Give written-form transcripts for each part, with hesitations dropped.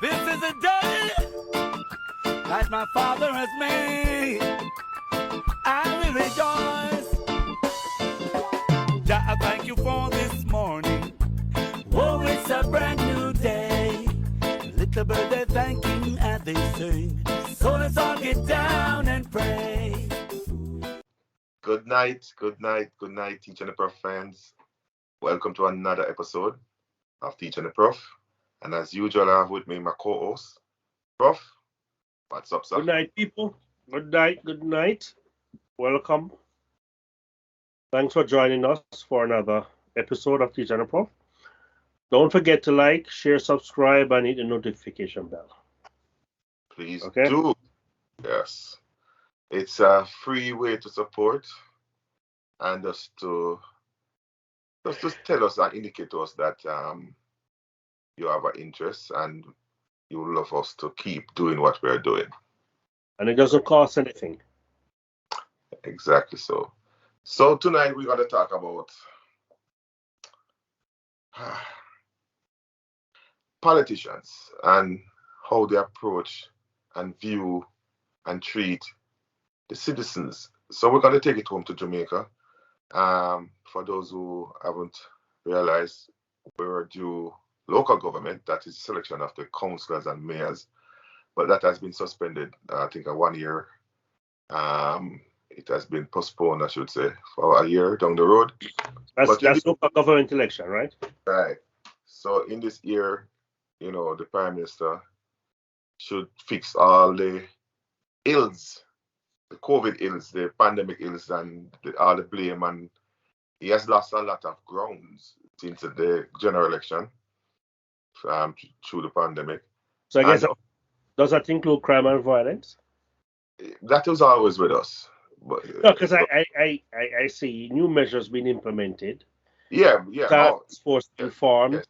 This is a day that my Father has made. I will rejoice. Jah, I thank you for this morning. Oh, it's a brand new day. Little bird, they thanking and they sing. So let's all get down and pray. Good night, Teach and the Prof fans. Welcome to another episode of Teach and the Prof. And as usual, I have with me my co-host, Prof. What's up, sir? Good night, people. Good night. Welcome. Thanks for joining us for another episode of Teach and the Prof. Don't forget to like, share, subscribe, and hit the notification bell. Please Okay? do. Yes. It's a free way to support and just tell us and indicate to us that you have an interest and you love us to keep doing what we're doing. And it doesn't cost anything. Exactly so. So tonight we're going to talk about politicians and how they approach and view and treat the citizens. So we're going to take it home to Jamaica. For those who haven't realized, we're due local government, that is selection of the councillors and mayors, but that has been suspended, I think, 1 year. It has been postponed, I should say, for a year down the road. That's local government election, right? Right. So in this year, the Prime Minister should fix all the ills, the COVID ills, the pandemic ills, and all the blame. And he has lost a lot of grounds since the general election through the pandemic. So I guess, does that include crime and violence? That was always with us. No, because I see new measures being implemented. Yeah. Task force reform.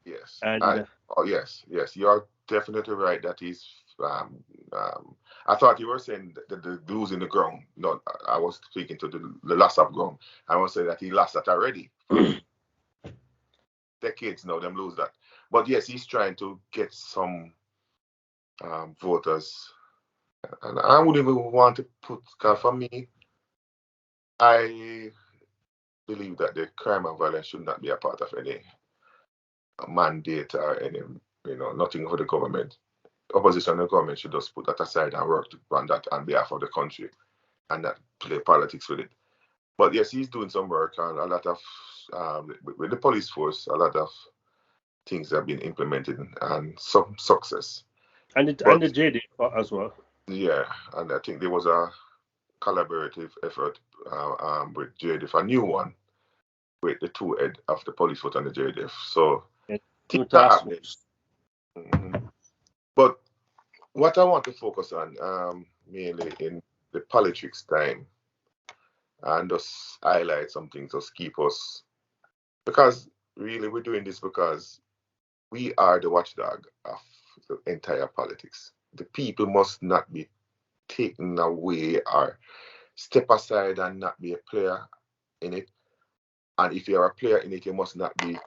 Yes. And yes. You're definitely right. That is. I thought you were saying that the losing the ground. No, I was speaking to the loss of ground. I was saying that he lost that already. Decades now, them lose that. But yes, he's trying to get some voters. And I wouldn't even want to because for me, I believe that the crime and violence should not be a part of any mandate or any, nothing for the government. Opposition and the government should just put that aside and work on that on behalf of the country and not play politics with it. But yes, he's doing some work and a lot of, with the police force, a lot of things have been implemented and some success. And the JD as well. Yeah, and I think there was a collaborative effort with JDF, a new one, with the two head of the police force and the JDF. So, things are happening. Mm-hmm. But what I want to focus on mainly in the politics time and just highlight some things, just keep us, because really we're doing this because we are the watchdog of the entire politics. The people must not be taken away or step aside and not be a player in it. And if you're a player in it, you must not be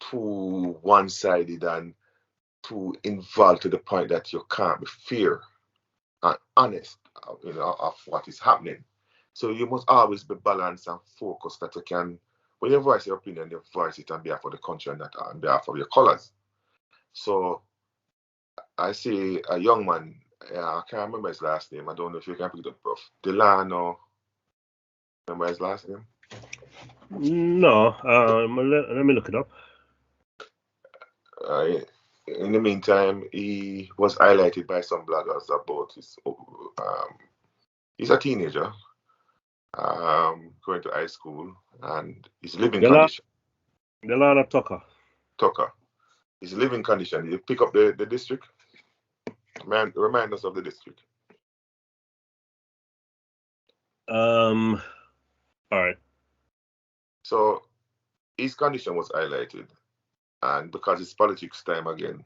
too one-sided and too involved to the point that you can't be fair and honest, of what is happening. So you must always be balanced and focused that you can, when you voice your opinion, you voice it on behalf of the country and not on behalf of your colors. So I see a young man, I can't remember his last name. I don't know if you can pick it up, Prof. Delano. Remember his last name? No, let me look it up. In the meantime, he was highlighted by some bloggers about his. He's a teenager, going to high school, and his living condition. Delano Tucker. His living condition. Did you pick up the district? Remind us of the district. All right. So his condition was highlighted, and because it's politics time again,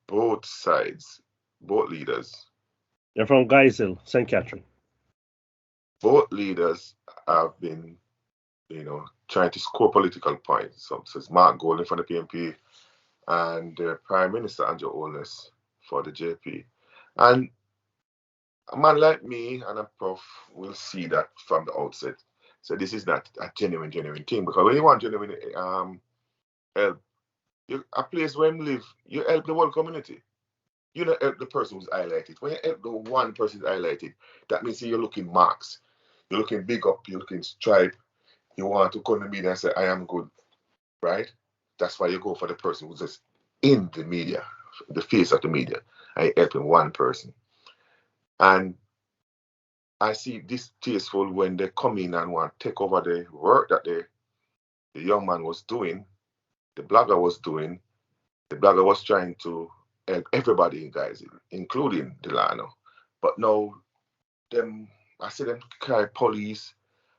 both sides, both leaders. They're from Geisel, St. Catherine. Both leaders have been, trying to score political points. So it's Mark Golding from the PNP and Prime Minister Andrew Holness for the JP. And a man like me and a prof will see that from the outset. So this is not a genuine thing, because when you want genuine help, a place where you live, you help the whole community. You don't help the person who's highlighted. When you help the one person who's highlighted, that means you're looking marks. You're looking big up, you're looking stripe. You want to come to the media and say, I am good, right? That's why you go for the person who's just in the media, the face of the media, and you're helping one person. And I see distasteful when they come in and want to take over the work that the young man was doing, the blogger was doing. The blogger was trying to help everybody, guys, including Delano. But now, I see them cry police,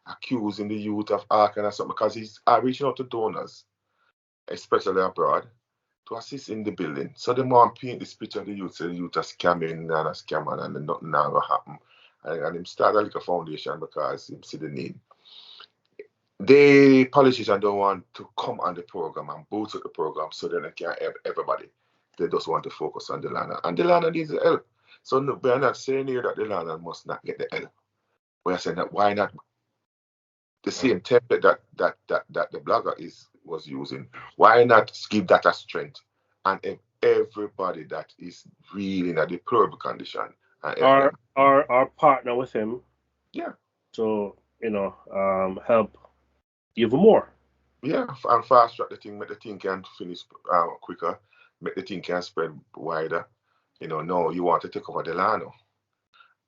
accusing the youth of all kind of something, because he's reaching out to donors, especially abroad, to assist in the building. So they want to paint this picture of the youth, so the youth are scamming and a scammer, and nothing now going to happen. And him start a little foundation because he see the need. The politicians don't want to come on the program and boost up the program so that they can help everybody. They just want to focus on Delano. And Delano needs the help. So no, we're not saying here that Delano must not get the help. We're saying that why not the same template that the blogger was using, why not give that a strength and help everybody that is really in a deplorable condition? Our partner with him. Yeah. So, help even more. Yeah, and fast track the thing, make the thing can finish quicker, make the thing can spread wider. No, you want to take over Delano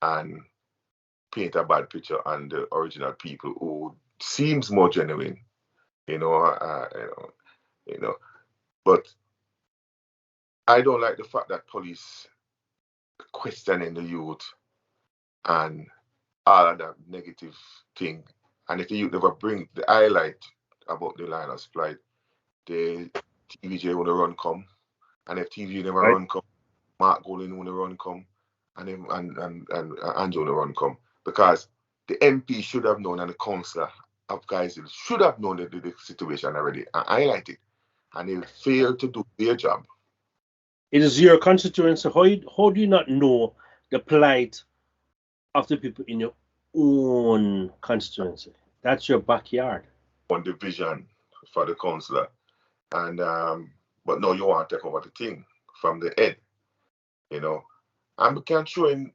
and paint a bad picture on the original people who seems more genuine, But I don't like the fact that police questioning the youth and all of that negative thing. And if the youth never bring the highlight about the Linus flight, the TVJ want to run come. And if TVJ never run come, Mark Golding want to run come, and Andrew want to run come. Because the MP should have known, and the councillor of guys should have known the situation already and highlight it. And they failed to do their job. It is your constituency. How do you not know the plight of the people in your own constituency? That's your backyard. One division for the councillor. And but no, you want to take over the thing from the head, And we can't show in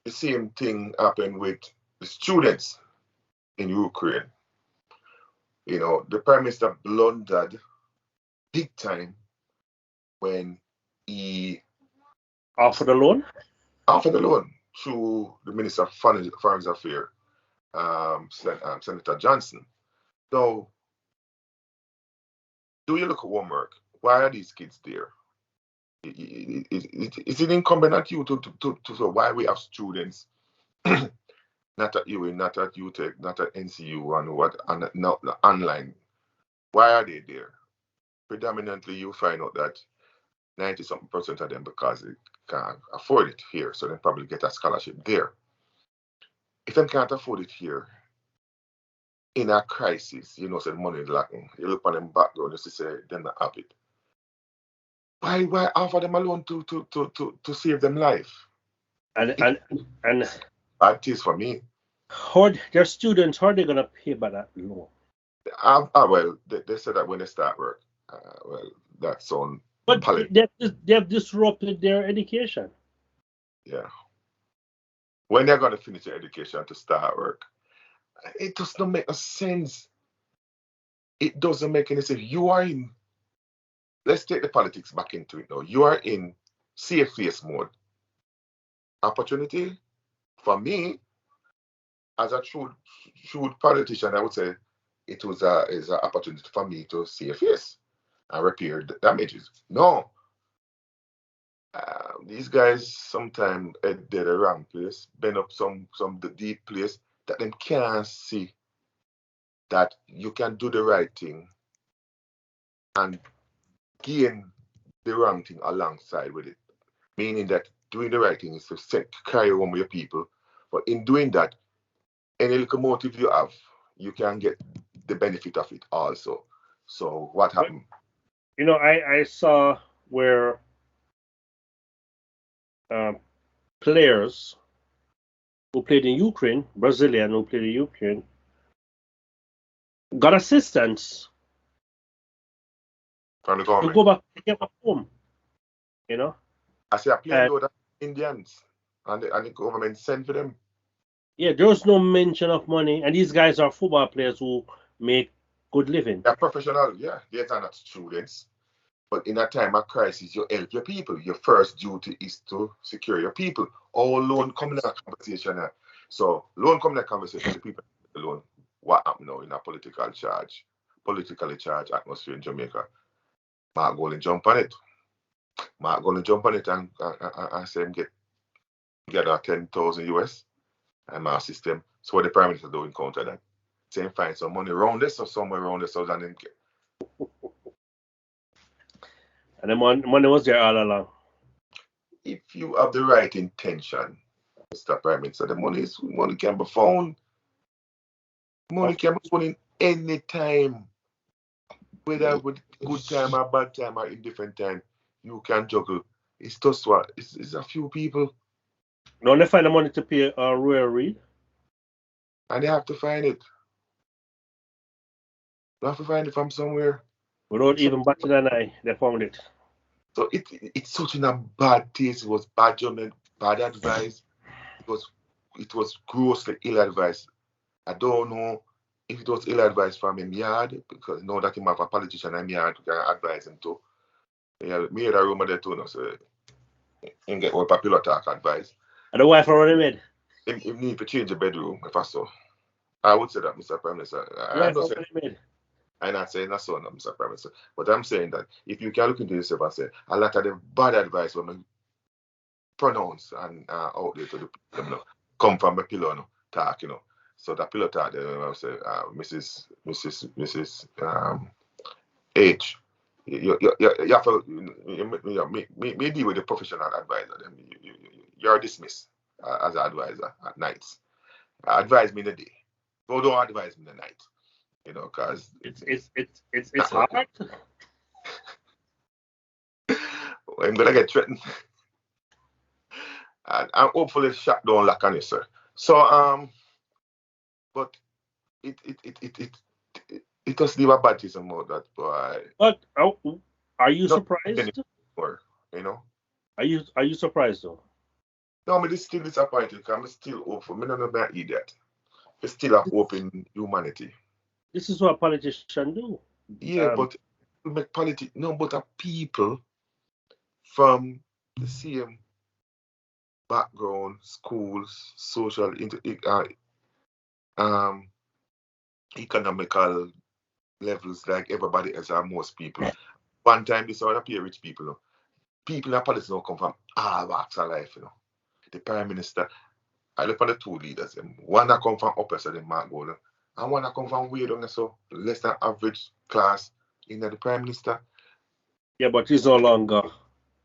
the same thing happen with the students in Ukraine. The Prime Minister blundered big time when he offered a loan? Offered a loan through the Minister of Foreign Affairs, Senator Johnson. So, do you look at homework? Why are these kids there? Is it incumbent on you to so why we have students not at UA, not at UTech, not at NCU, and not online? Why are they there? Predominantly, you find out that 90-something% of them, because they can't afford it here, so they probably get a scholarship there. If they can't afford it here, in a crisis, so the money is lacking. You look on them background, you say they're not happy. Why offer them a loan to save them life? And that is for me. Their students, how are they gonna pay by that loan? Well, they said that when they start work. Well, that's on. But they have disrupted their education. Yeah. When they're gonna finish their education to start work, it does not make a sense. It doesn't make any sense. You are in. Let's take the politics back into it now. You are in safe face mode. Opportunity for me, as a true politician, I would say it was is an opportunity for me to save face and repair the damages. No. These guys sometimes they're the wrong place, bend up some deep place that them can't see that you can do the right thing and gain the wrong thing alongside with it. Meaning that doing the right thing is to carry on with your people. But in doing that, any little motive you have, you can get the benefit of it also. So what happened? You know, I saw where players who played in Ukraine, Brazilian who played in Ukraine, got assistance from the to government. go back to get back home. You know? I say a plane And load of Indians and the government sent for them. yeah, there was no mention of money, and these guys are football players who make good living. They're professional, yeah. They are not students. But in a time of crisis, you help your people. Your first duty is to secure your people. All loan come in that conversation. So loan come in that conversation, the people alone. What happened now in a politically charged atmosphere in Jamaica? Mark going to jump on it. Mark going to jump on it and say him get a 10,000 US and my system. So what the Prime Minister do encounter that. Say find some money around this or somewhere around this so then get. And the money was there all along. If you have the right intention, Mr. Prime Minister, the money can be found. Money can be found in any time. Whether with good time or bad time or indifferent time, you can juggle. It's just what? It's a few people. Now they find the money to pay Royal Reed. And they have to find it. They have to find it from somewhere. Without even batting an eye, they found it. So it's such in a bad taste. It was bad judgment, bad advice. It was grossly ill advised. I don't know if it was ill advised from him yard, because now that him have a politician in yard can advise him to. Yeah, me had a rumor there too, no, so him get all popular talk advice. And the wife already made. Him need to change the bedroom if I saw. I would say that, Mr. Prime Minister. I'm not saying that's so, no, Mr. Prime Minister. But I'm saying that if you can look into yourself and say a lot of the bad advice when I pronounce and out there to the people, you know, come from a pillow, no, talk, you know. So that pillow talk, you know, say, Mrs. H. You have to me deal with the professional advisor. Then you're dismissed as an advisor at nights. Advise me in the day. So don't advise me in the night. You know, because it's hard. I'm gonna get threatened. And hopefully the shot don't lock on you, sir. So but it does leave a bad taste in mouth that boy. But are you surprised? Or, you know? Are you surprised though? No, I'm still disappointed because I'm still hopeful. I'm not an idiot. I still have hope in humanity. This is what politicians do. Yeah, but we make politics. No, but people from the same background, schools, social, economical levels like everybody else are most people. One time this all appear rich people. You know? People in politics don't come from all walks of life, you know. The Prime Minister, I look at the two leaders, one that come from upper side, Mark Golden, and one that come from way down, so less than average class in the Prime Minister. Yeah, but he's no longer.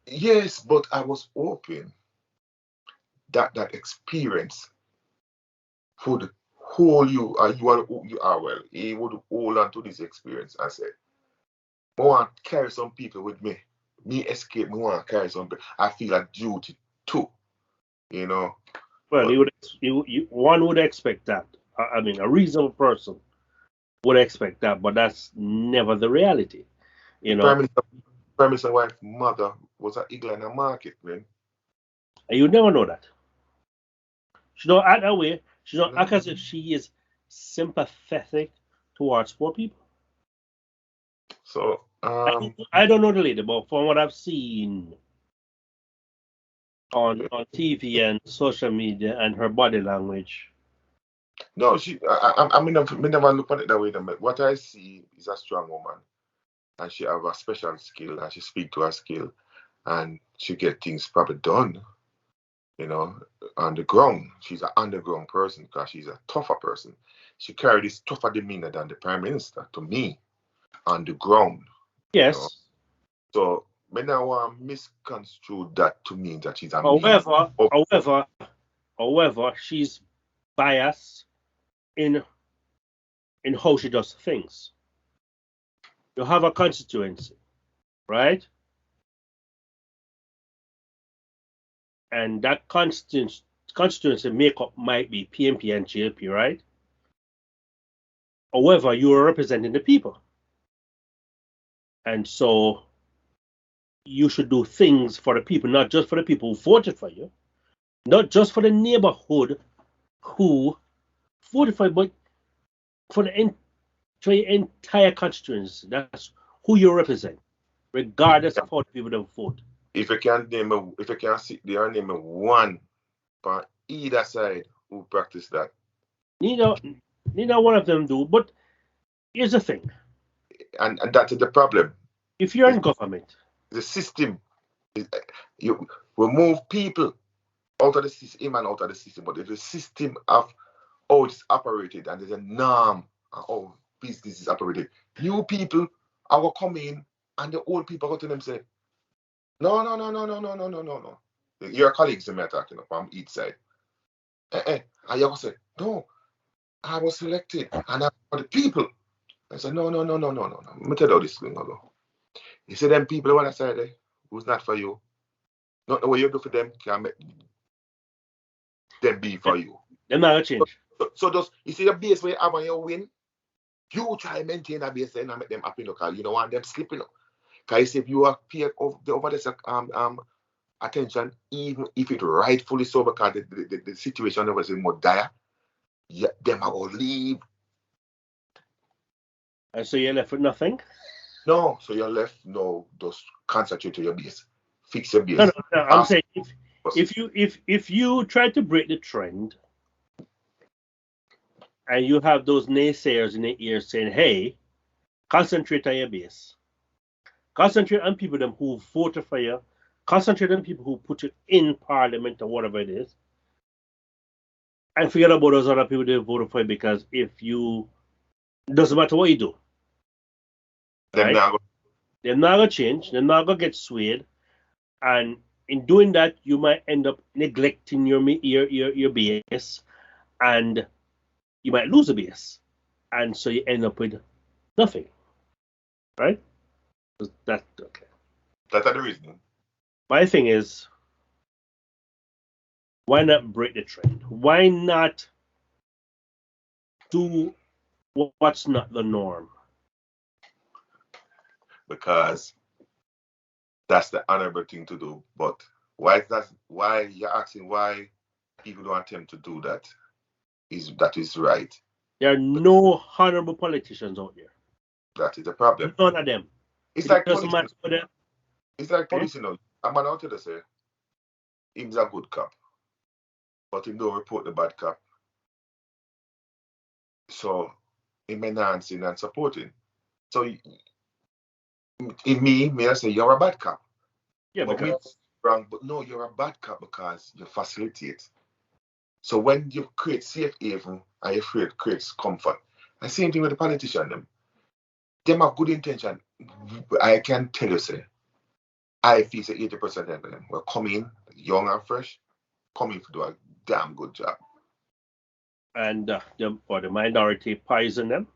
Yes, but I was hoping that experience would hold you, you are well. He would hold on to this experience and say, I want to carry some people with me. Me escape, I want to carry some people. I feel a duty too, you know. Well, one would expect that. I mean, a reasonable person would expect that, but that's never the reality, you know. Prime Minister's wife's mother was at England market, man. And you never know that. She don't act that way. She don't act as if she is sympathetic towards poor people. So I don't know the lady, but from what I've seen on TV and social media and her body language. No, I mean, never look at it that way. What I see is a strong woman, and she have a special skill, and she speak to her skill, and she get things probably done, you know, on the ground. She's an underground person because she's a tougher person. She carry this tougher demeanor than the Prime Minister, to me, on the ground. Yes. You know? So, I don't want to misconstrue that to mean that she's a However, she's biased in how she does things. You have a constituency. right? And that constituency makeup might be PNP and JP, right? However, you are representing the people. And so you should do things for the people, not just for the people who voted for you, not just for the neighborhood who voted for you, but for the entire constituency. That's who you represent, regardless of how the people don't vote. If you can sit there and name one on either side who practice that. Neither one of them do. But here's the thing. And that's the problem. If you're in government, the system, you remove people out of the system and out of the system, but if the system of how it's operated and there's a norm of how business is operated, new people are going to come in and the old people go to them say, no. Your colleagues are talking from each side. And you go say, no, I was selected and I'm for the people. I said, no. Let me tell you how this thing will go. You see them people on the side there, who's not for you. Not the way you do for them can make them be for you. They're not going to change. So does you see the base where you have on your win, you try to maintain that base and make them happy because you don't want them slipping up. Because if you are paid over this attention, even if it rightfully so, because the situation was more dire, them are going to leave. And so you're left with nothing? No, so you're left, just concentrate on your base. Fix your base. No, I'm saying if you try to break the trend and you have those naysayers in the ear saying, hey, concentrate on your base. Concentrate on people them who voted for you. Concentrate on people who put you in parliament or whatever it is. And forget about those other people that voted for you, because it doesn't matter what you do. They're not going to change. They're not going to get swayed. And in doing that, you might end up neglecting your base, and you might lose a base. And so you end up with nothing. Right? That's okay. That's the reason. My thing is, why not break the trend? Why not do what's not the norm? Because that's the honorable thing to do. But why you're asking why people don't attempt to do that is right. There are no honorable politicians out there. That is the problem. None of them. It's like doesn't matter for them. It's like police, I'm an out to say he's a good cop, but he don't report the bad cop. So him enhancing and supporting. So in me, I say you're a bad cop. Yeah, but because wrong. But no, you're a bad cop because you facilitate. So when you create safe haven and you create comfort, the same thing with the politician. Them have good intention. I can tell you, say, I feel say 80% of them will come in young and fresh, coming to do a damn good job. And the minority poison them.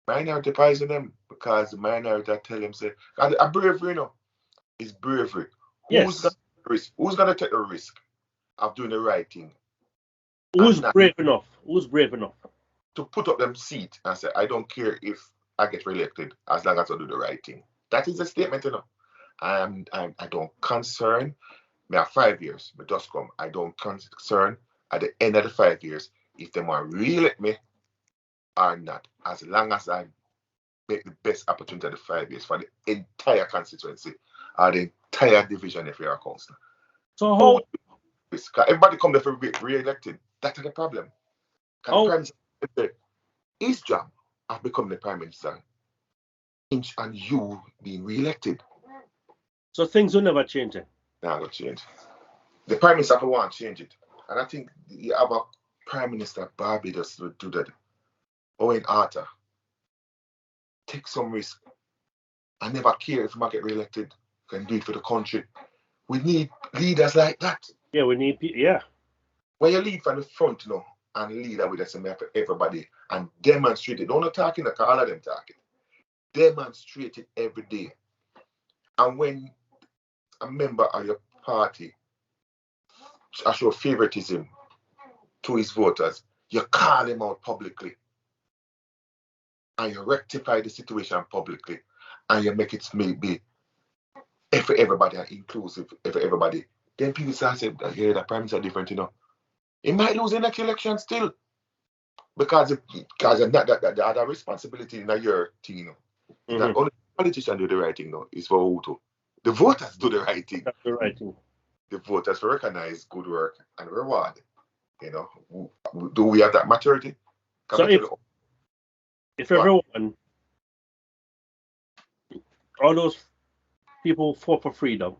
Minority poison them because the minority tell them say, a bravery, is bravery. Yes. Who's gonna take the risk of doing the right thing? Who's brave enough? Who's brave enough to put up them seat and say, I don't care if I get reelected as long as I do the right thing. That is a statement, I don't concern. Me have 5 years, me just come. I don't concern at the end of the 5 years if they want to re-elect me or not, as long as I make the best opportunity of the 5 years for the entire constituency or the entire division if you're a councillor. So how? Everybody come there for re-elected. That's the problem. The Prime Minister, his job of becoming the Prime Minister and you being re-elected. So things will never change then? Nah, not change. The Prime Minister want to change it. And I think the other Prime Minister Barbados would do that. Owen Arthur. Take some risk. I never care if I get re-elected. Can do it for the country. We need leaders like that. Yeah, we need people. Yeah. When you lead from the front, and lead with us for everybody and demonstrate it. Don't talking like all of them talking. Demonstrate it every day. And when a member of your party show favoritism to his voters, you call him out publicly. And you rectify the situation publicly. And you make it maybe for everybody and inclusive for everybody. Then people start saying, yeah, the prime minister different, you know. He might lose the next election still. Because the other responsibility in your thing, you know. Mm-hmm. Not only the politicians do the right thing, no, it's for who to. The voters do the right thing. That's the right thing. The voters recognize good work and reward. You know, do we have that maturity? So if everyone, all those people fought for freedom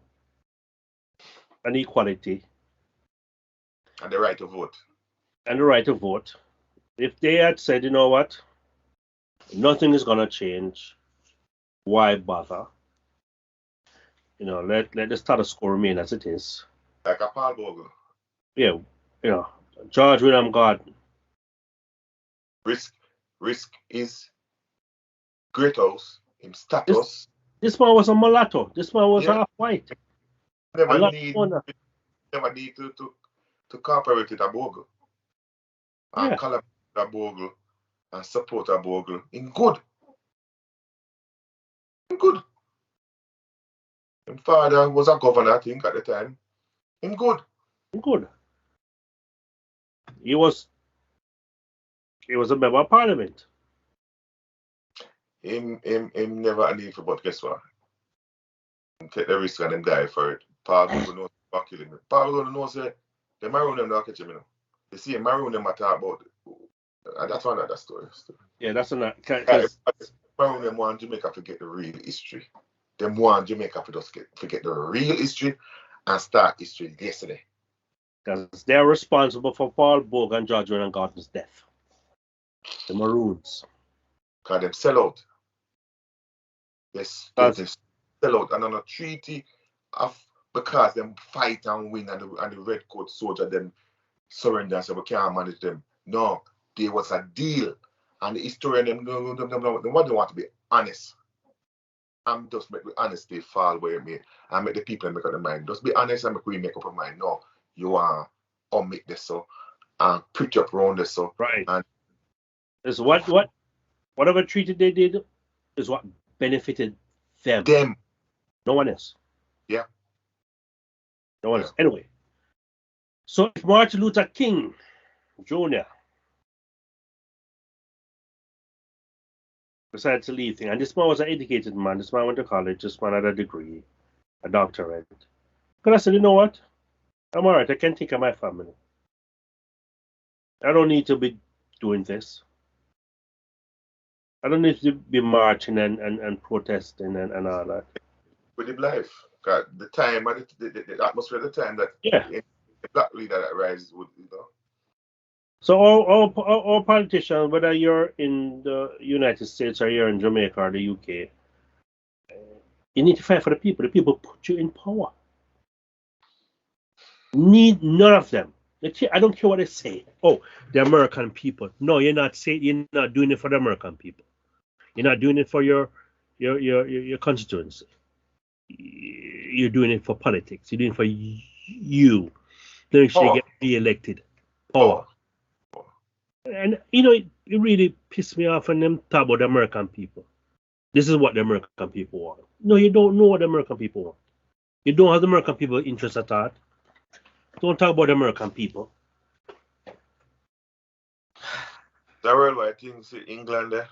and equality and the right to vote, if they had said, you know what, nothing is gonna change, why bother? You know, let the status quo remain as it is. Like a Paul Bogle. Yeah, you know, George William Gordon. Risk is great house in status. This man was a mulatto. This man was half white. Never need to cooperate with a Bogle. And collaborate with a Bogle and support a Bogle in good. In good. His father was a governor, I think, at the time. In good. In good. He was a member of parliament. Him never need for, but guess what? Take the risk and them die for it. Paul Bogle knows about killing me. Paul Bogle knows that the Maroon them not catch him, you know. You see, Maroon them talk about and that's another story. Yeah, that's another. Maroon them want Jamaica to forget the real history. Them want Jamaica to just forget the real history and start history yesterday. Because they're responsible for Paul Bogle and George William Gordon's death. The Maroons. Because them sell out. Yes, they sell out. And on a treaty of because them fight and win and the red coat soldier them surrender and say we can't manage them. No, there was a deal. And the historian them want to be honest. And just make the honesty fall where it may and make the people make up their mind. Just be honest and make up your mind. No, you are omit this so and put up around this so. Right. And is whatever treaty they did is what benefited them. No one else. Yeah. No one else. Anyway. So if Martin Luther King Jr. decided to leave thing, and this man was an educated man, this man went to college, this man had a degree, a doctorate. Because I said, you know what? I'm alright, I can take care of my family. I don't need to be doing this. I don't need to be marching and protesting and all that. We live life. God, the time and the atmosphere at the time that the black leader that rises would, you know. So all politicians, whether you're in the United States or you're in Jamaica or the UK, you need to fight for the people. The people put you in power. Need none of them. I don't care what they say. Oh, the American people. No, you're not doing it for the American people. You're not doing it for your constituency. You're doing it for politics. You're doing it for you. Make sure you get re-elected. Power. And you know, it really pissed me off when them talk about the American people. This is what the American people want. No, you don't know what the American people want. You don't have the American people interest at all. Don't talk about the American people. The worldwide thing, see England there.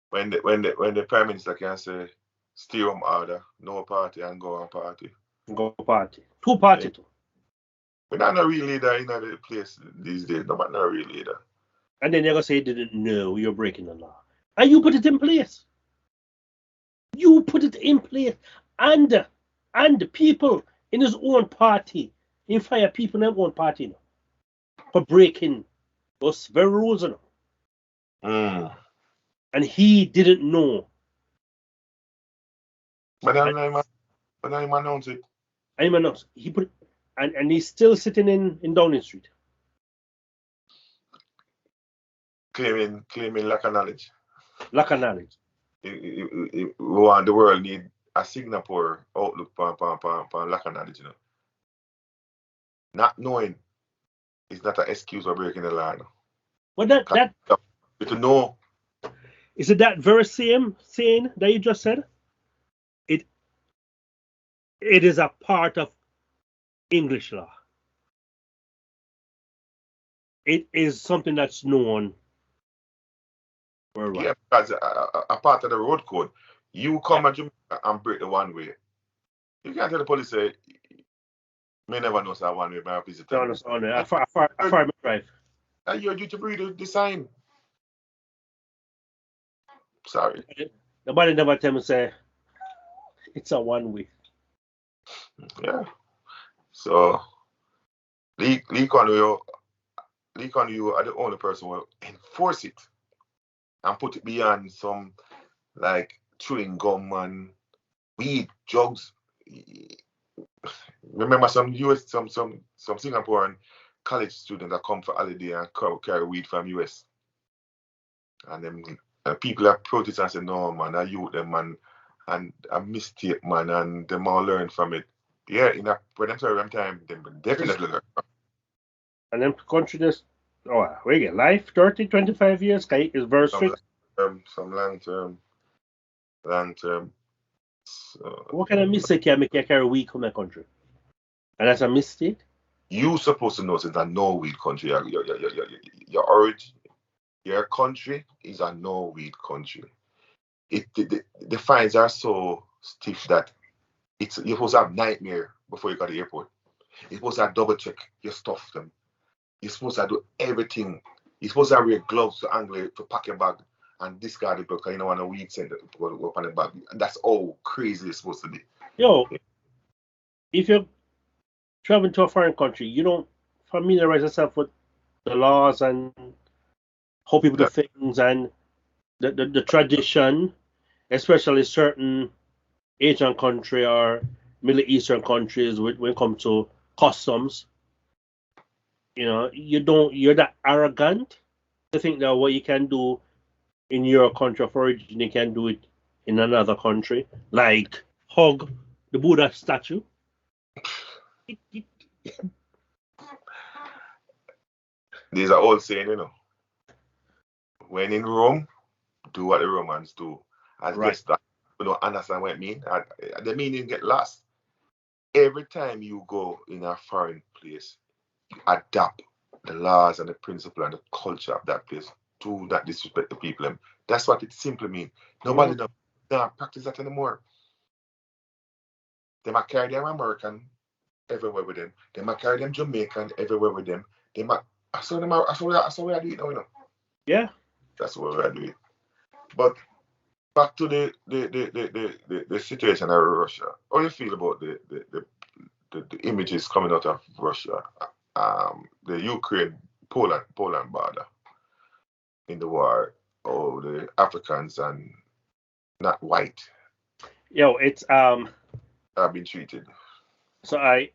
When the Prime Minister can say stay home order, no party and go on party. Go party. Two party too. We're not a real leader in the place these days. Nobody not a real leader. And then they're gonna say you didn't know you're breaking the law. And you put it in place. You put it in place. And the people in his own party, he fire people in their own party now for breaking those very rules now. And he didn't know. But I didn't announce it. I didn't announce. He put it, and he's still sitting in Downing Street. Claiming lack of knowledge. Lack of knowledge. The world need a Singapore outlook on lack of knowledge, you know. Not knowing is not an excuse for breaking the law. No. Well, that to know. Is it that very same saying that you just said? It is a part of English law. It is something that's known worldwide. Yeah, because a part of the road code. You come at Jamaica and break the one way. You can't tell the police say, may never know that one way by a visitor. No, I far drive. And you're due to read the sign. Sorry. Nobody never tell me say it's a one way. Yeah. So Lee Kuan Yew are the only person who will enforce it and put it beyond some like chewing gum and weed, drugs. Remember some Singaporean college students that come for holiday and carry weed from US. And them people are protesting and say, no man, I youth them man and a mistake man and them all learn from it. Yeah, when them serve them time, them definitely learn. And then country just we get life 30, 25 years, is very strict. Some long term. So, what kind of mistake can make you carry weed from the country? And that's a mistake? You supposed to know since a no weed country. Your origin, your country is a no weed country. The fines are so stiff that you're supposed to have nightmare before you go to the airport. You're supposed to double check your stuff them. You're supposed to do everything. You're supposed to wear gloves to angle it, to pack your bag and discard it because you don't want a weed scent to go up on the bag. And that's all crazy it's supposed to be. Yo, if you're traveling to a foreign country, you don't familiarize yourself with the laws and how people do things and the tradition, especially certain Asian country or Middle Eastern countries when it comes to customs. You know, you're that arrogant to think that what you can do in your country of origin, you can do it in another country, like hug the Buddha statue. These are all saying, you know, when in Rome, do what the Romans do. I guess that you don't understand what it means. The meaning get lost. Every time you go in a foreign place, you adapt the laws and the principle and the culture of that place. Do not disrespect the people. That's what it simply means. Nobody don't practice that anymore. They might carry them American everywhere with them. They might carry them Jamaican everywhere with them. They might. I saw we are doing it now, you know. Yeah. That's what we are doing. But back to the situation in Russia. How do you feel about the images coming out of Russia? The Ukraine-Poland border in the war, or the Africans and not white. Yo, it's have been treated. So I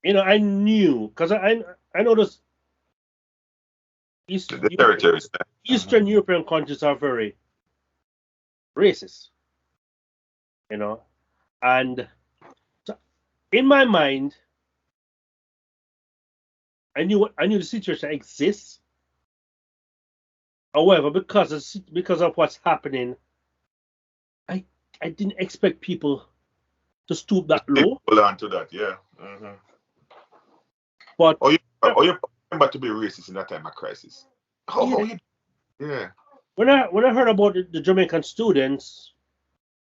knew because I know this. Eastern European countries are very racist, you know, and so in my mind, I knew the situation exists. However, because of what's happening, I didn't expect people to stoop that low. Hold on to that, yeah. Mm-hmm. But you remember to be racist in that time of crisis. Yeah. When I heard about the Jamaican students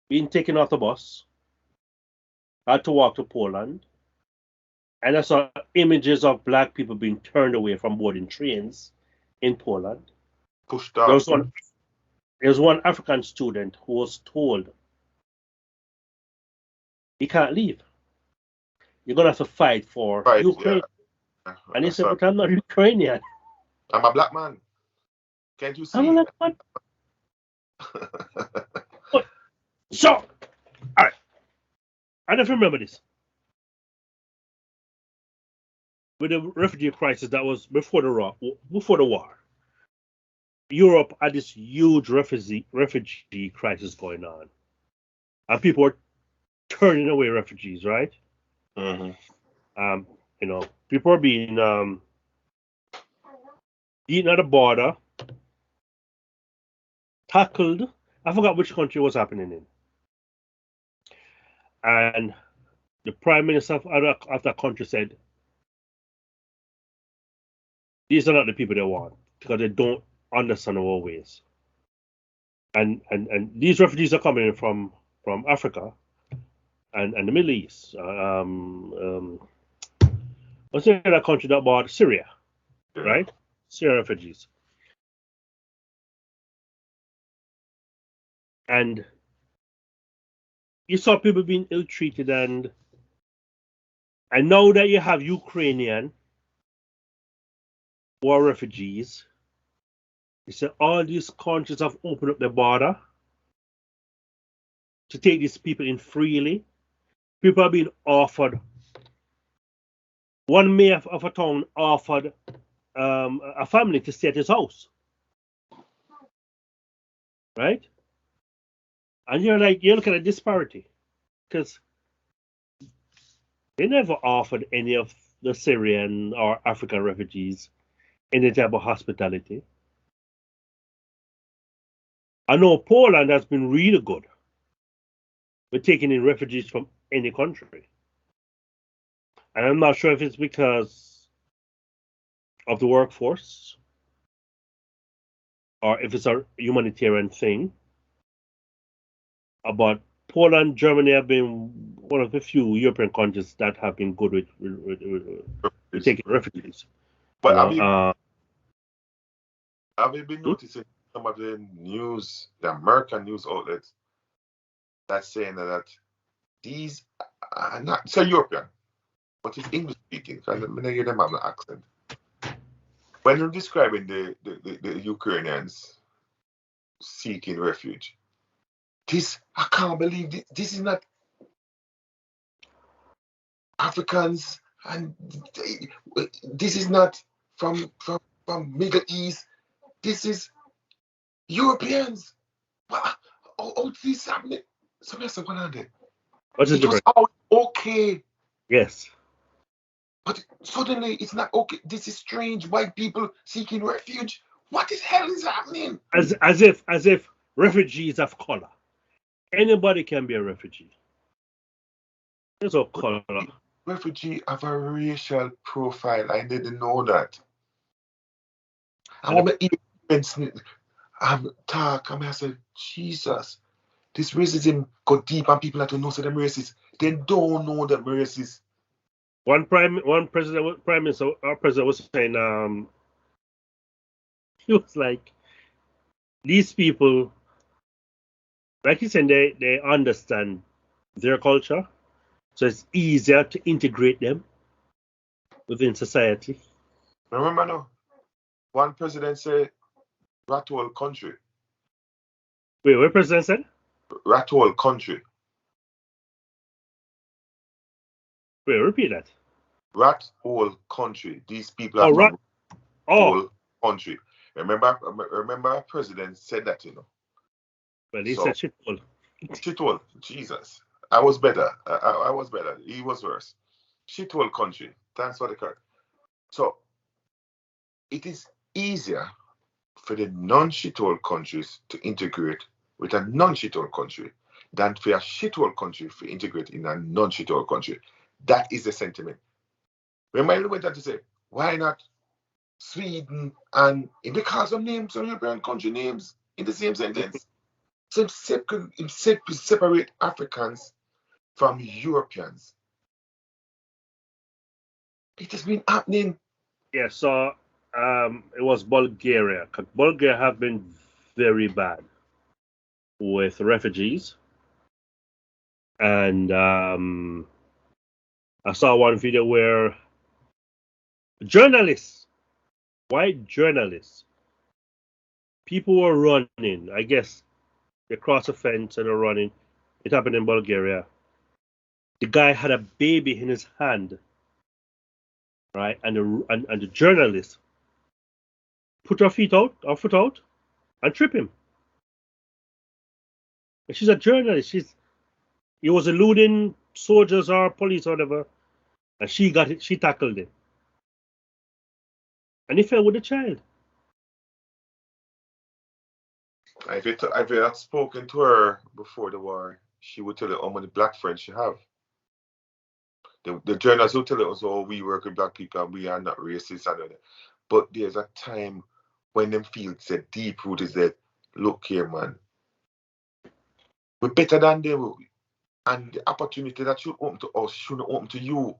being taken off the bus, I had to walk to Poland, and I saw images of black people being turned away from boarding trains in Poland. Pushed out. There was one African student who was told, he can't leave. You're going to have to fight for Ukraine. Yeah. And he said, but I'm not Ukrainian. I'm a black man. Can't you see? I'm a black man. So, all right. I don't remember this. With the refugee crisis that was before the war, Europe had this huge refugee crisis going on. and people were turning away refugees, right? Mm-hmm. People are being eaten at the border, tackled. I forgot which country was happening in. And the prime minister of that country said, these are not the people they want because they don't understand our ways. And these refugees are coming in from Africa and the Middle East. What's the other country that bought Syria, right? Syria refugees. And you saw people being ill-treated, and now that you have Ukrainian war refugees, you say all these countries have opened up their border to take these people in freely. People are being offered. One mayor of a town offered a family to stay at his house, right? And you're looking at disparity, because they never offered any of the Syrian or African refugees any type of hospitality. I know Poland has been really good with taking in refugees from any country. And I'm not sure if it's because of the workforce or if it's a humanitarian thing. But Poland, Germany have been one of the few European countries that have been good with taking refugees. But have you been noticing some of the news, the American news outlets, that's saying that these are not so European, but it's English speaking, because I hear them have an accent. When they're describing the Ukrainians seeking refuge, I can't believe this is not Africans, and this is not from Middle East. This is Europeans. Oh, this happening. So that's the 100. It was all okay. Yes. But suddenly it's not okay. This is strange. White people seeking refuge. What the hell is happening? As if refugees have color. Anybody can be a refugee. There's no color. Refugee have a racial profile. I didn't know that. I want to even talk. I say, Jesus, this racism go deep, and people that don't know so them racist. They don't know them racist. One prime minister, our president was saying, he was like, these people, like he said, they understand their culture, so it's easier to integrate them within society. Remember now, one president said, rat hole country. Wait, what president said? Rat hole country. Wait, repeat that. Rat hole country. These people are rat hole country. Remember, our president said that, Well, he said shit hole. Shit hole. Jesus. I was better. I was better. He was worse. Shit hole country. Thanks for the card. So, it is easier for the non-shithole countries to integrate with a non-shithole country than for a shithole country to integrate in a non-shithole country. That is the sentiment. Remember, I went on to say, why not Sweden and because of names, some European country names in the same sentence? So separate Africans from Europeans. It has been happening. Yeah, so it was Bulgaria. Bulgaria have been very bad with refugees. And I saw one video where white journalists, people were running. I guess they crossed a fence and were running. It happened in Bulgaria. The guy had a baby in his hand, right? And the journalist put her foot out and trip him. And she's a journalist. He was eluding soldiers or police or whatever, and she got it. She tackled him, and he fell with the child. If you had spoken to her before the war, she would tell you how many black friends she have. The journalists will tell us, oh, we work with black people and we are not racist. But there's a time when them feel the deep root is that, look here, man, we're better than them. And the opportunity that should open to us shouldn't open to you.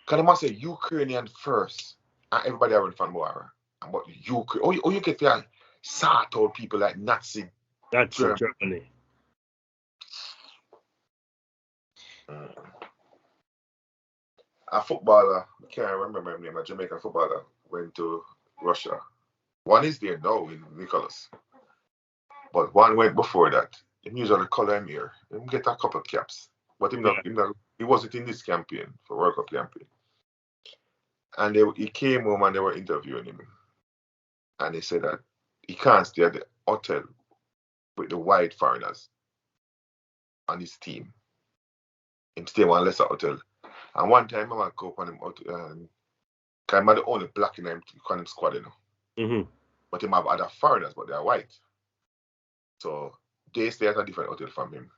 Because I must say, Ukrainian first, and everybody around from war. But Ukraine, oh, you get to sort out people like Nazi. That's Germany. A footballer, I can't remember his name, a Jamaican footballer, went to Russia. One is there now in Nicholas. But one went before that. He usually colour him here. He get a couple of caps. But he wasn't in this campaign, for World Cup campaign. And he came home and they were interviewing him. And he said that he can't stay at the hotel with the white foreigners on his team. He stay one lesser hotel. And one time I go up on him because I'm the only black in him squad, you know. Mm-hmm. But he have other foreigners, but they are white. So they stay at a different hotel from him.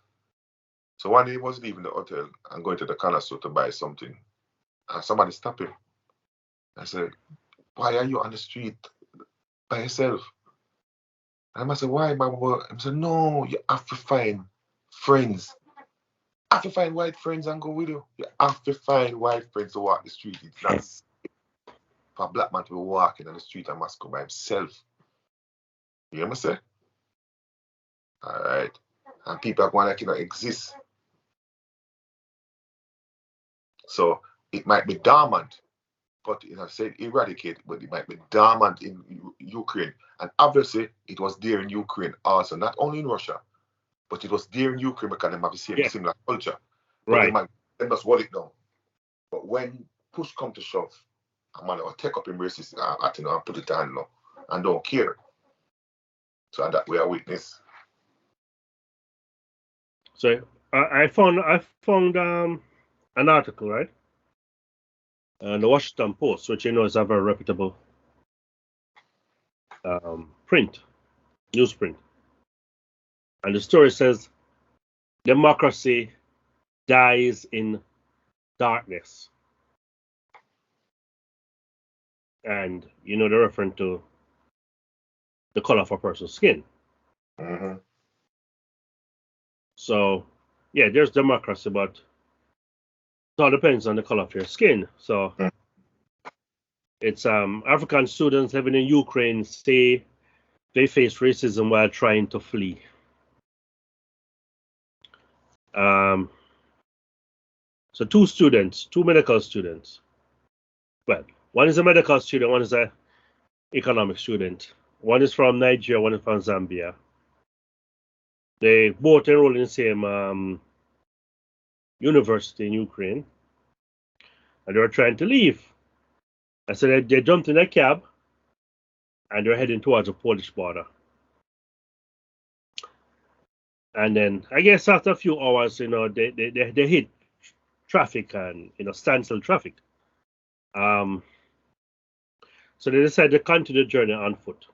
So one day he was leaving the hotel and going to the corner store to buy something. And somebody stopped him. I said, why are you on the street by yourself? And I said, why, Mama? He said, no, you have to find friends. You have to find white friends and go with you. You have to find white friends to walk the street. It's not safe for a black man to be walking on the street and must go by himself. You hear me say? All right. And people are going like, exist. So it might be dormant, but I said eradicate, but it might be dormant in Ukraine. And obviously, it was there in Ukraine also, not only in Russia, but it was there in Ukraine because they have the same similar culture. Right. But they just hold it down. But when push come to shove, a man will take up him racist and put it down now and don't care. So that we are witness. So I found an article, right? The Washington Post, which is a very reputable newsprint. And the story says, democracy dies in darkness. And, they're referring to the color of a person's skin. Mm-hmm. So, yeah, there's democracy, but it all depends on the color of your skin. So, it's African students living in Ukraine say they face racism while trying to flee. So two medical students. Well, one is a medical student, one is an economic student. One is from Nigeria, one is from Zambia. They both enrolled in the same university in Ukraine. And they were trying to leave. And so they jumped in a cab and they're heading towards the Polish border. And then I guess after a few hours, they hit traffic and standstill traffic. So they decided to continue the journey on foot,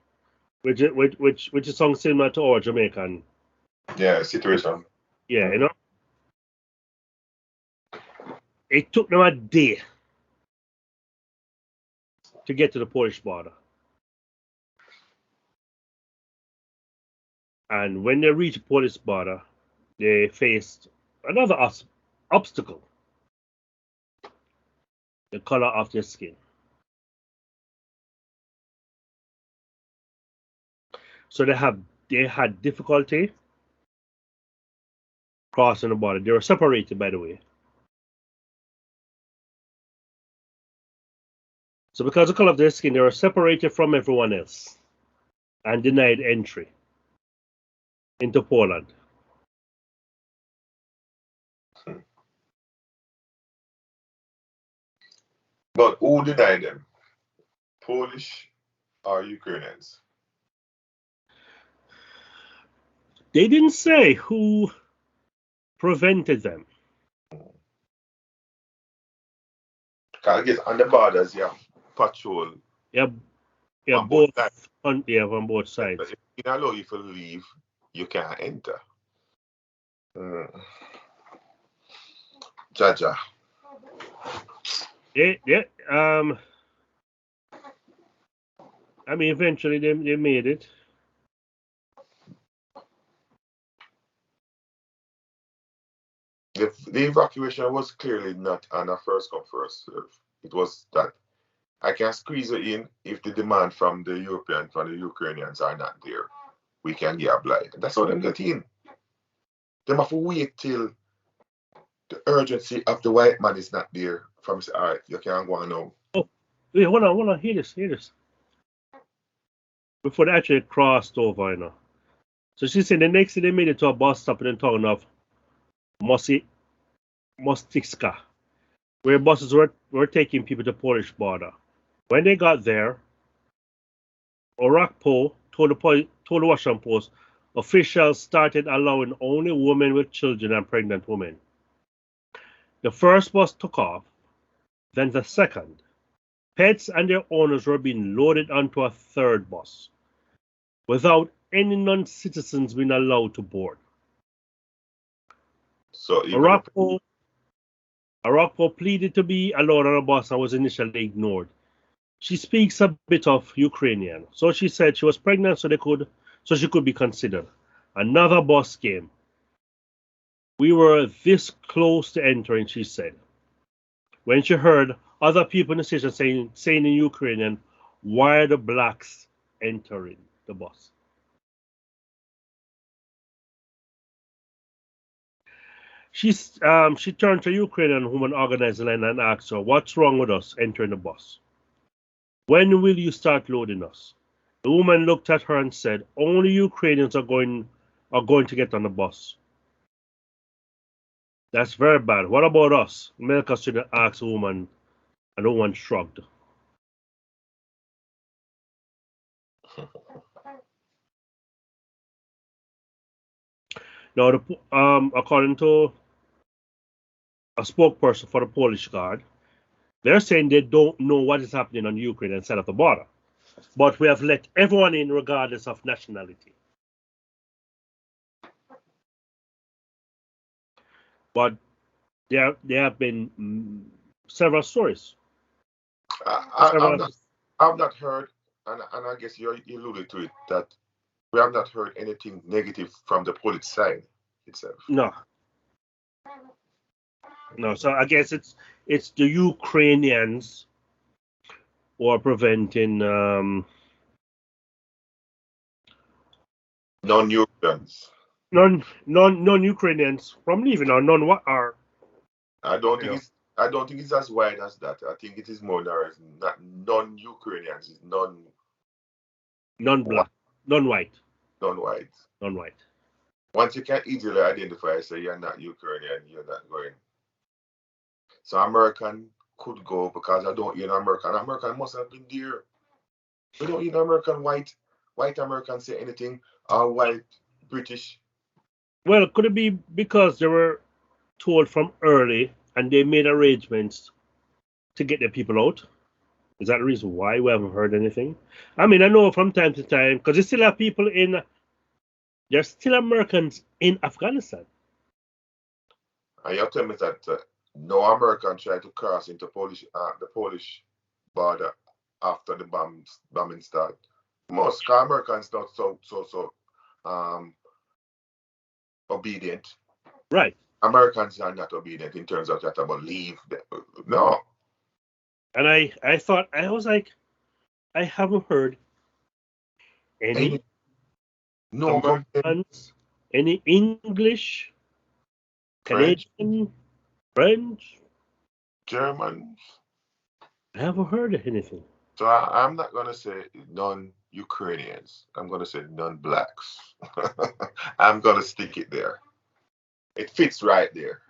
which is something similar to our Jamaican situation. Yeah, it took them a day to get to the Polish border. And when they reached the Polish border, they faced another obstacle: the color of their skin. So they had difficulty crossing the border. They were separated, by the way. So because of the color of their skin, they were separated from everyone else and denied entry into Poland. But who denied them? Polish or Ukrainians? They didn't say who prevented them. I guess on the borders, yeah, patrol. Yeah, on both sides. on both sides. If you don't allow you to leave, you can't enter. Jaja. Yeah. I mean, eventually they made it. The evacuation was clearly not on a first come first serve. It was that I can squeeze it in if the demand from the Ukrainians are not there. We can get applied. That's how them get in. Them have to wait till the urgency of the white man is not there. From say, all right, you can't go on now. Oh, wait, hold on. Hear this. Before they actually crossed over, you know. So she said the next day they made it to a bus stop in the town of Mostitska, where buses were taking people to the Polish border. When they got there, Orakpo told the Washington Post officials started allowing only women with children and pregnant women. The first bus took off, then the second. Pets and their owners were being loaded onto a third bus, without any non-citizens being allowed to board. So Orakpo pleaded to be allowed on a bus and was initially ignored. She speaks a bit of Ukrainian, so she said she was pregnant so she could be considered. Another bus came. We were this close to entering, she said. When she heard other people in the station saying in Ukrainian, why are the blacks entering the bus? She turned to a Ukrainian woman organizing line and asked her, what's wrong with us entering the bus? When will you start loading us? The woman looked at her and said, only Ukrainians are going to get on the bus. That's very bad. What about us? America should have asked the woman, and the woman shrugged. Now, according to a spokesperson for the Polish Guard, they're saying they don't know what is happening on the Ukrainian side of the border, but we have let everyone in regardless of nationality. But there have been several stories. I've not heard, and I guess you alluded to it, that we have not heard anything negative from the Polish side itself. No, so I guess it's the Ukrainians who are preventing non-Ukrainians. Non-Ukrainians from leaving, or non-what are. I don't think it's as wide as that. I think it is more narrow. Not non-Ukrainians, it's non-black, non-white. Non-white. Once you can easily identify, say you're not Ukrainian, you're not going. So American could go because I don't hear American. American must have been there. We don't hear American white American say anything, or white British. Well, could it be because they were told from early and they made arrangements to get their people out? Is that the reason why we haven't heard anything? I mean, I know from time to time, because there's still have people there's still Americans in Afghanistan. And you tell me that no American tried to cross into the Polish border after the bombing started. Most Americans not so obedient. Right. Americans are not obedient in terms of that about leave. No. And I thought, I was like, I haven't heard any Americans, any English, Canadian, French, Germans. I haven't heard of anything. So I'm not going to say non-Ukrainians. I'm going to say non-blacks. I'm going to stick it there. It fits right there.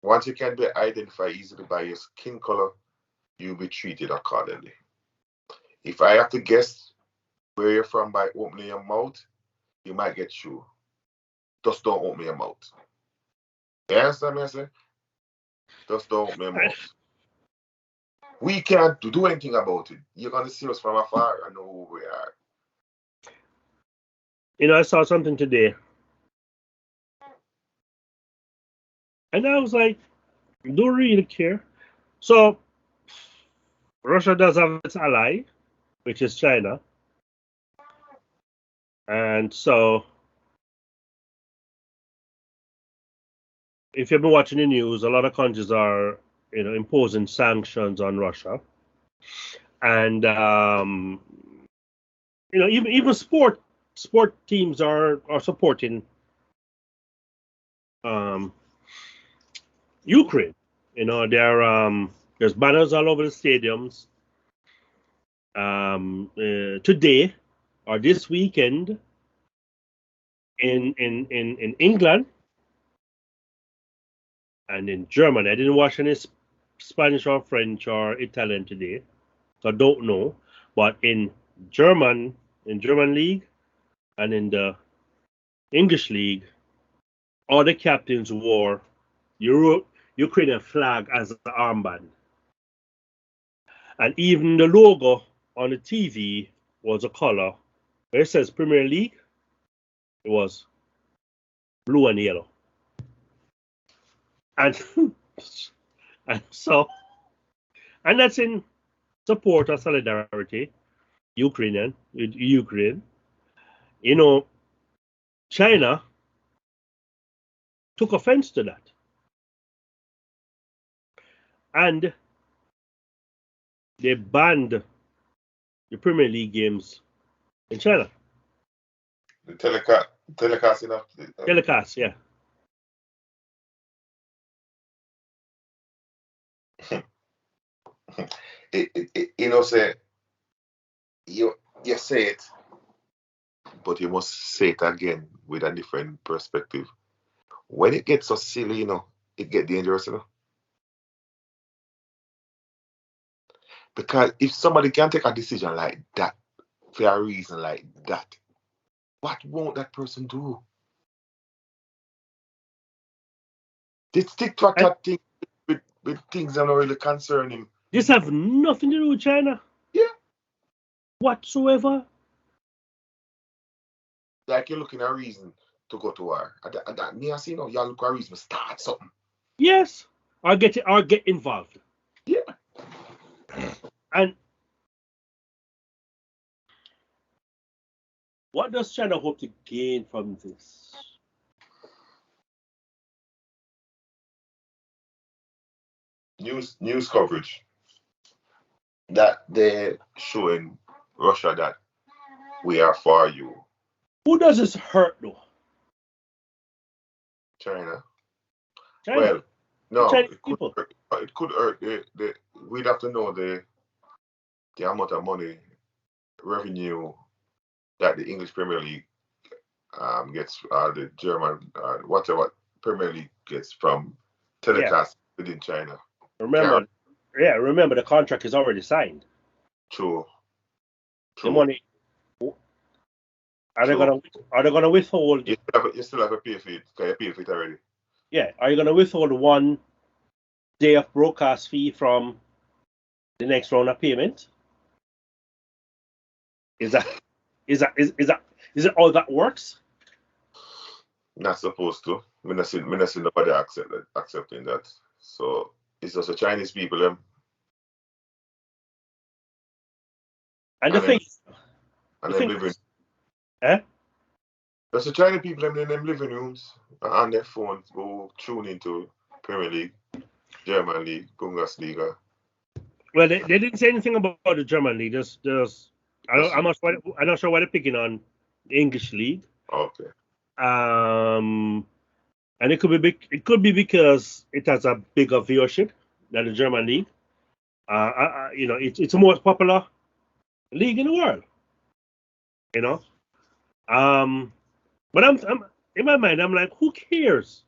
Once you can be identified easily by your skin color, you'll be treated accordingly. If I have to guess where you're from by opening your mouth, you might get through. Just don't open your mouth. You understand me, I say? Just don't open your mouth. We can't do anything about it. You're going to see us from afar and know who we are. You know, I saw something today. And I was like, don't really care. So, Russia does have its ally, which is China. And so, if you've been watching the news, a lot of countries are, imposing sanctions on Russia. And, even sport teams are supporting Ukraine. There's banners all over the stadiums. Today or this weekend in England and in Germany. I didn't watch any Spanish or French or Italian today, so I don't know. But in German league and in the English league, all the captains wore Ukrainian flag as an armband. And even the logo on the TV was a color. Where it says Premier League, it was blue and yellow. And that's in support of solidarity, Ukraine. China took offense to that. And they banned the Premier League games in China. The telecast, Telecast, yeah. Say you say it, but you must say it again with a different perspective. When it gets so silly, it gets dangerous, Because if somebody can take a decision like that for a reason like that, what won't that person do? This TikTok thing with things that don't really concern him. This have nothing to do with China. Yeah. Whatsoever. Like you're looking at a reason to go to war. And that me, I see, you're looking at a reason to start something. Yes. I'll get involved. Yeah. And what does China hope to gain from this? News coverage that they're showing Russia that we are for you. Who does this hurt though? China. Well, no, Chinese people. It could hurt. We'd have to know the amount of money, revenue that the English Premier League gets, the German, whatever Premier League gets from telecast within China. Remember the contract is already signed. True. The money. Are they gonna withhold? You still have to pay for it. Can you pay for it already? Yeah. Are you gonna withhold 1 day of broadcast fee from the next round of payment? Is it all that works? Not supposed to. Me not see nobody accepting that. So it's just the Chinese people And the thing. And them living. Eh? That's the Chinese people in them living rooms on their phones go tune into Premier League, German League, Bundesliga. Well, they didn't say anything about the German league. I'm not sure why they're picking on the English league. Okay. And it could be because it has a bigger viewership than the German league. It's the most popular league in the world. But I'm in my mind, I'm like, who cares?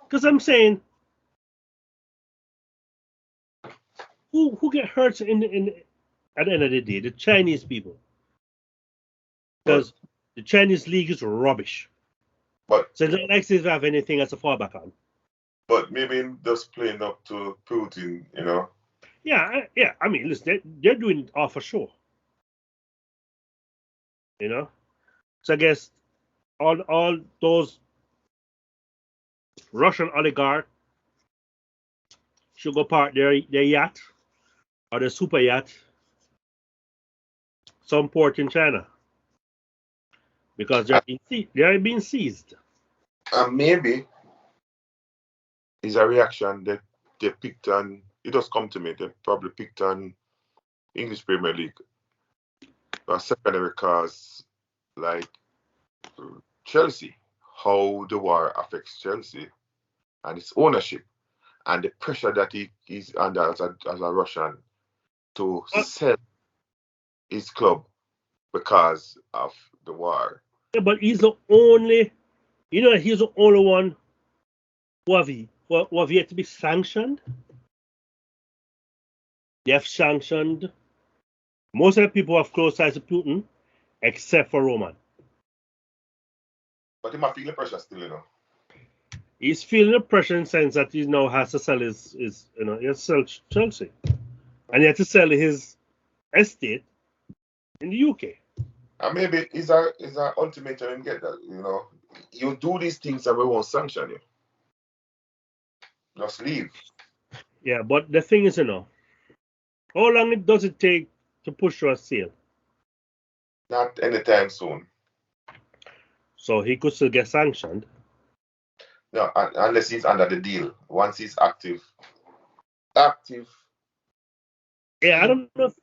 Because I'm saying, who get hurt at the end of the day? The Chinese people. because the Chinese league is rubbish. But So it's not like they have anything as a fallback on. but maybe just playing up to Putin, you know. Yeah. I mean, listen, they're doing it all for sure. You know, so I guess all those Russian oligarchs should go park their yacht or their super yacht some port in China because they're being seized. And maybe it's a reaction that they picked on. It does come to me. They probably picked on English Premier League. Secondary cause like Chelsea, how the war affects Chelsea and its ownership and the pressure that he is under as a Russian to sell his club because of the war. Yeah, but he's the only, he's the only one who have yet to be sanctioned. They have sanctioned most of the people who have close ties to Putin, except for Roman. But he might feel the pressure still, you know. He's feeling the pressure in the sense that he now has to sell he has to sell Chelsea. And he has to sell his estate in the UK. And maybe it's a ultimatum and get that, you know. You do these things and we won't sanction you. Just leave. Yeah, but the thing is, how long does it take to push to a sale? Not anytime soon. So he could still get sanctioned. No, unless he's under the deal. Once he's active. Yeah, I don't know.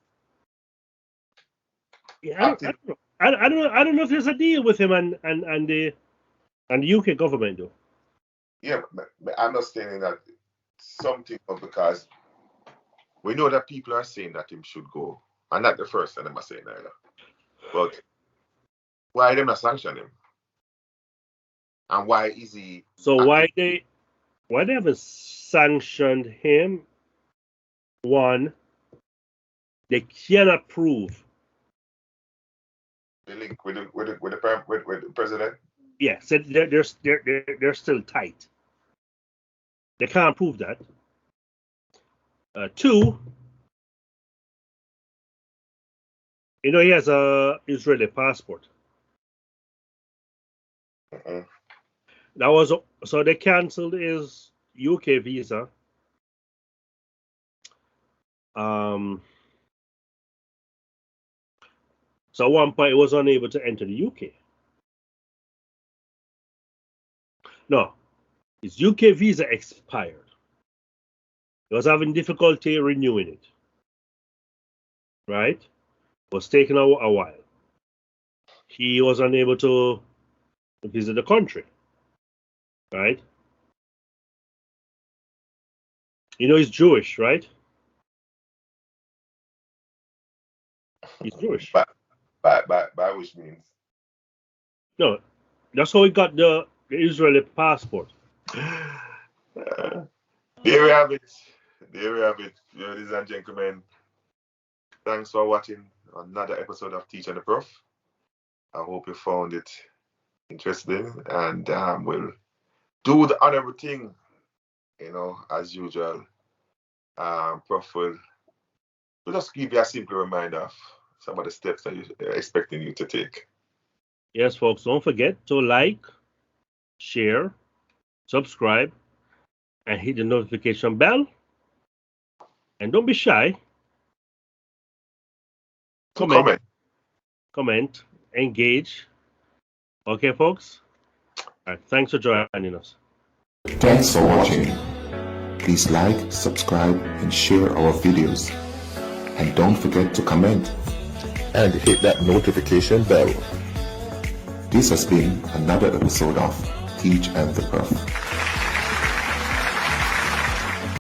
I don't know if there's a deal with him and the UK government though. Yeah, but I'm not saying that something because we know that people are saying that him should go. And not the first time I'm saying either. But why them not sanction him? And why is he? So why they haven't sanctioned him? One, they cannot prove the link with the president. Yeah, so they're still tight. They can't prove that. Two, he has a Israeli passport. So they canceled his UK visa. So at one point he was unable to enter the UK. No, his UK visa expired. He was having difficulty renewing it. Right? It was taking a while. He was unable to visit the country. Right? He's Jewish, right? He's Jewish. By which means? No, that's how he got the Israeli passport. There we have it. Ladies and gentlemen. Thanks for watching another episode of Teach and the Prof. I hope you found it interesting, and we'll do the honorable thing, as usual. Prof will just give you a simple reminder of some of the steps that you're expecting you to take. Yes, folks, don't forget to like, share, subscribe, and hit the notification bell. And don't be shy. Comment, engage. Okay, folks? All right, thanks for joining us. Thanks for watching. Please like, subscribe, and share our videos. And don't forget to comment. And hit that notification bell. This has been another episode of Teach and the Prof.